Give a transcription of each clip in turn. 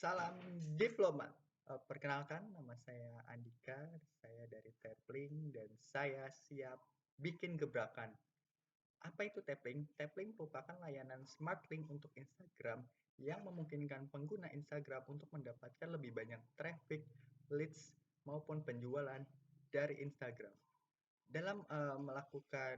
Salam diplomat. Perkenalkan, nama saya Andika, saya dari Tapling dan saya siap bikin gebrakan. Apa itu Tapling? Tapling merupakan layanan smart link untuk Instagram yang memungkinkan pengguna Instagram untuk mendapatkan lebih banyak traffic, leads, maupun penjualan dari Instagram. Dalam melakukan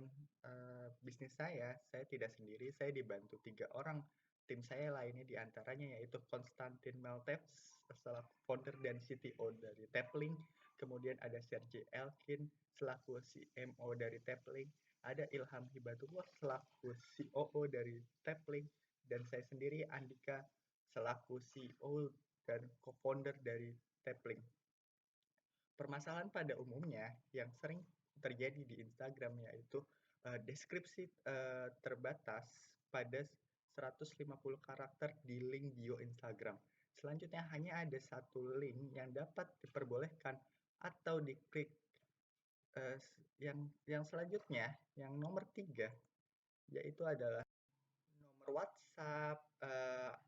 bisnis saya tidak sendiri, saya dibantu 3 orang tim saya lainnya diantaranya yaitu Konstantin Meltevs selaku founder dan CTO dari Tapling, kemudian ada Sergey Elkin selaku CMO dari Tapling, ada Ilham Hibatullah selaku COO dari Tapling, dan saya sendiri Andika selaku CEO dan co-founder dari Tapling. Permasalahan pada umumnya yang sering terjadi di Instagram yaitu deskripsi terbatas pada 150 karakter di link bio Instagram. Selanjutnya hanya ada satu link yang dapat diperbolehkan atau diklik. uh, yang selanjutnya, yang nomor 3, yaitu adalah nomor WhatsApp,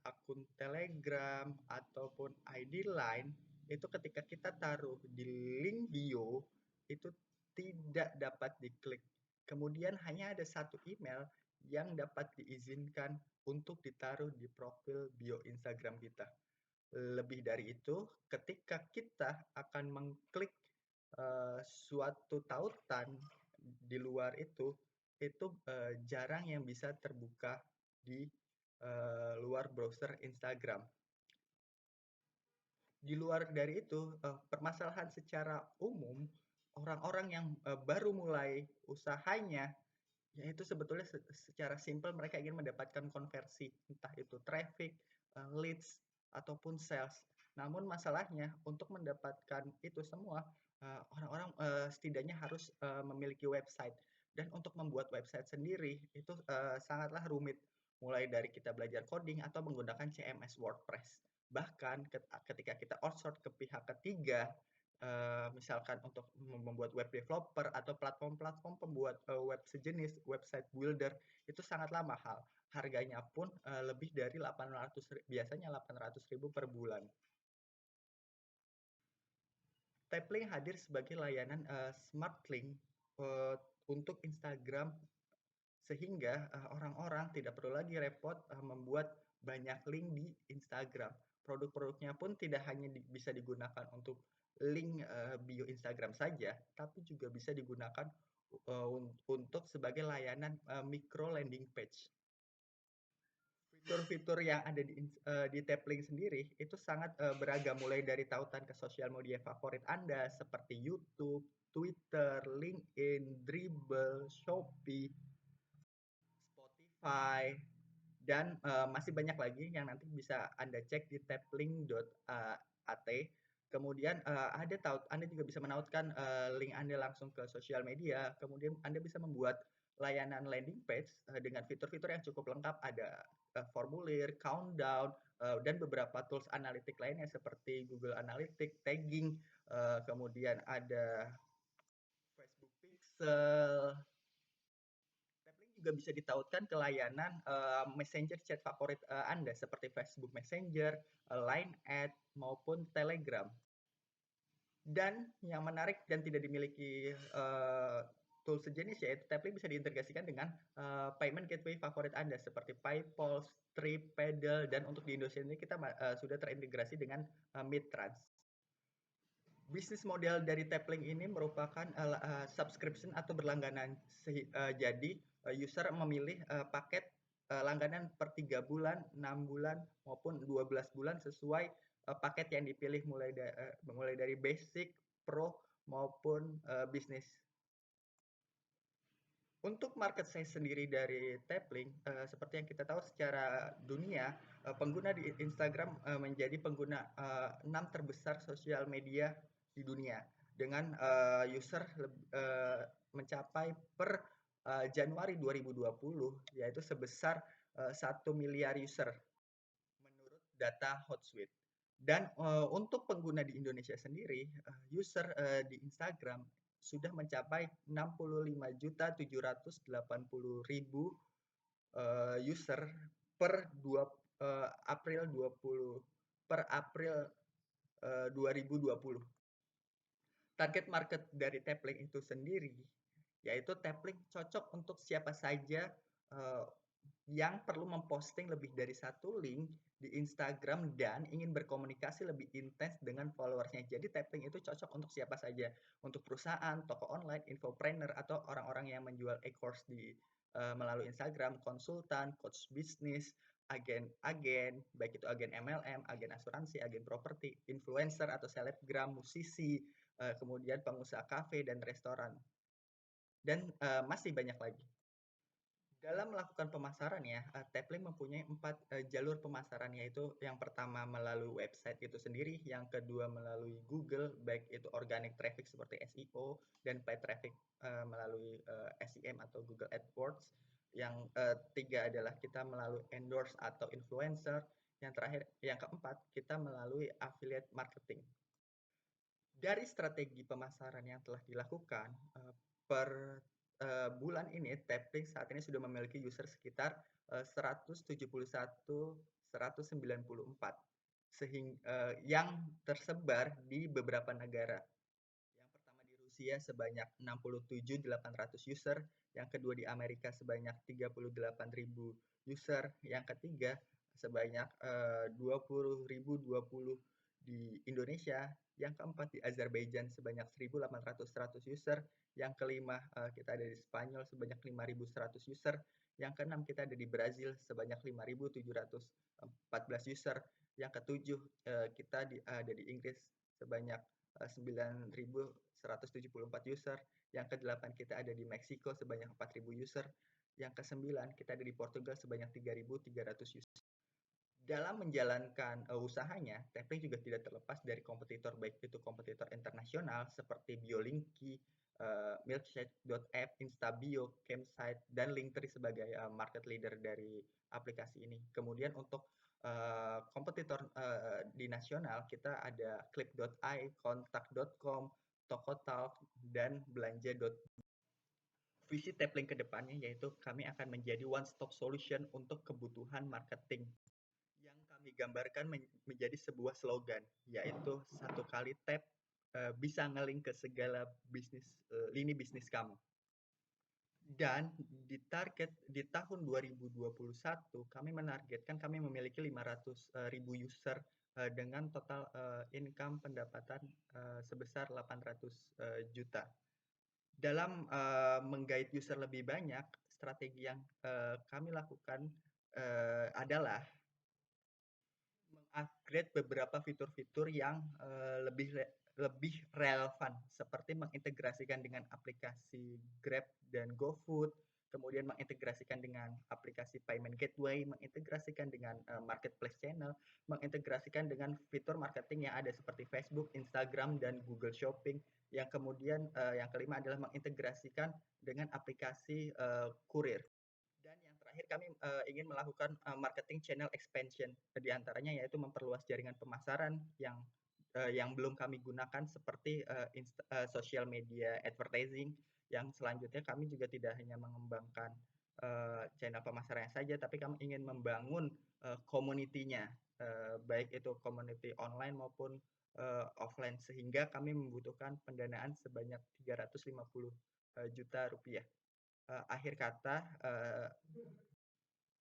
akun Telegram, ataupun ID Line, itu ketika kita taruh di link bio, itu tidak dapat diklik. Kemudian hanya ada satu email yang dapat diizinkan untuk ditaruh di profil bio Instagram kita. Lebih dari itu, ketika kita akan mengklik suatu tautan di luar itu jarang yang bisa terbuka di luar browser Instagram. Di luar dari itu, permasalahan secara umum, orang-orang yang baru mulai usahanya, yaitu sebetulnya secara simpel mereka ingin mendapatkan konversi, entah itu traffic, leads, ataupun sales. Namun masalahnya untuk mendapatkan itu semua, orang-orang setidaknya harus memiliki website. Dan untuk membuat website sendiri itu sangatlah rumit. Mulai dari kita belajar coding atau menggunakan CMS WordPress. Bahkan ketika kita outsource ke pihak ketiga, misalkan untuk membuat web developer atau platform-platform pembuat web sejenis website builder, itu sangatlah mahal. Harganya pun lebih dari 800, biasanya 800.000 per bulan. Tapling hadir sebagai layanan smart link untuk Instagram, sehingga orang-orang tidak perlu lagi repot membuat banyak link di Instagram. Produk-produknya pun tidak hanya bisa digunakan untuk link bio Instagram saja, tapi juga bisa digunakan untuk sebagai layanan micro landing page. Fitur-fitur yang ada di Tapling sendiri itu sangat beragam, mulai dari tautan ke sosial media favorit Anda seperti YouTube, Twitter, LinkedIn, Dribbble, Shopee, Spotify, dan masih banyak lagi yang nanti bisa Anda cek di tapling.at. Kemudian Anda juga bisa menautkan link Anda langsung ke sosial media. Kemudian Anda bisa membuat layanan landing page dengan fitur-fitur yang cukup lengkap. Ada formulir, countdown, dan beberapa tools analitik lainnya seperti Google Analytics, tagging, kemudian ada Facebook Pixel. Tapling juga bisa ditautkan ke layanan messenger chat favorit Anda seperti Facebook Messenger, Line Ad, maupun Telegram. Dan yang menarik dan tidak dimiliki tool sejenis yaitu Tapling bisa diintegrasikan dengan payment gateway favorit Anda seperti PayPal, Stripe, Paddle, dan untuk di Indonesia ini kita sudah terintegrasi dengan Midtrans. Bisnis model dari Tapling ini merupakan subscription atau berlangganan. Jadi user memilih paket langganan per 3 bulan, 6 bulan, maupun 12 bulan sesuai paket yang dipilih mulai dari basic, pro, maupun bisnis. Untuk market size sendiri dari Tapling, seperti yang kita tahu secara dunia, pengguna di Instagram menjadi pengguna 6 terbesar sosial media di dunia dengan user mencapai per Januari 2020 yaitu sebesar 1 miliar user menurut data Hotsuite. Dan untuk pengguna di Indonesia sendiri, user di Instagram sudah mencapai 65.780.000 user per April 20 per April 2020. Target market dari Tapling itu sendiri, yaitu Tapling cocok untuk siapa saja uh, yang perlu memposting lebih dari satu link di Instagram dan ingin berkomunikasi lebih intens dengan followersnya. Jadi Tapling itu cocok untuk siapa saja, untuk perusahaan, toko online, infopreneur, atau orang-orang yang menjual e-course melalui Instagram, konsultan, coach bisnis, agen-agen, baik itu agen MLM, agen asuransi, agen properti, influencer atau selebgram, musisi, kemudian pengusaha kafe dan restoran, dan masih banyak lagi. Dalam melakukan pemasaran ya, Tapling mempunyai 4 jalur pemasaran, yaitu yang pertama melalui website itu sendiri, yang kedua melalui Google, baik itu organic traffic seperti SEO, dan paid traffic melalui SEM atau Google AdWords. Yang tiga adalah kita melalui endorse atau influencer. Yang terakhir, yang keempat, kita melalui affiliate marketing. Dari strategi pemasaran yang telah dilakukan, per bulan ini, Tapling saat ini sudah memiliki user sekitar 171.194 yang tersebar di beberapa negara. Yang pertama di Rusia sebanyak 67.800 user, yang kedua di Amerika sebanyak 38.000 user, yang ketiga sebanyak 20.020 di Indonesia, yang keempat di Azerbaijan sebanyak 1.800 user, yang kelima kita ada di Spanyol sebanyak 5.100 user, yang keenam kita ada di Brazil sebanyak 5.714 user, yang ketujuh kita ada di Inggris sebanyak 9.174 user, yang kedelapan kita ada di Meksiko sebanyak 4.000 user, yang kesembilan kita ada di Portugal sebanyak 3.300 user. Dalam menjalankan usahanya, Tapling juga tidak terlepas dari kompetitor, baik itu kompetitor internasional seperti Biolinky, Milkshake.app, Instabio, Campsite, dan Linktree sebagai market leader dari aplikasi ini. Kemudian untuk kompetitor di nasional, kita ada Click.ai, Kontak.com, Tokotalk, dan Belanja.com. Visi Tapling ke depannya yaitu kami akan menjadi one-stop solution untuk kebutuhan marketing, yang kami gambarkan menjadi sebuah slogan, yaitu satu kali tap bisa ngelink ke segala lini bisnis kamu. Dan di tahun 2021 kami menargetkan kami memiliki 500.000 user dengan total income pendapatan sebesar 800 juta. Dalam menggait user lebih banyak, strategi yang kami lakukan adalah mengupgrade beberapa fitur-fitur yang lebih relevan, seperti mengintegrasikan dengan aplikasi Grab dan GoFood, kemudian mengintegrasikan dengan aplikasi payment gateway, mengintegrasikan dengan marketplace channel, mengintegrasikan dengan fitur marketing yang ada seperti Facebook, Instagram, dan Google Shopping. Yang kemudian yang kelima adalah mengintegrasikan dengan aplikasi kurir. Dan yang terakhir kami ingin melakukan marketing channel expansion, di antaranya yaitu memperluas jaringan pemasaran yang belum kami gunakan seperti social media advertising. Yang selanjutnya kami juga tidak hanya mengembangkan channel pemasaran saja, tapi kami ingin membangun community-nya, baik itu community online maupun offline, sehingga kami membutuhkan pendanaan sebanyak 350 juta rupiah. Akhir kata,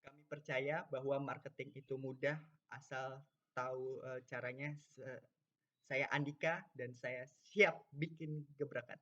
kami percaya bahwa marketing itu mudah asal tahu caranya. Saya Andika dan saya siap bikin gebrakan.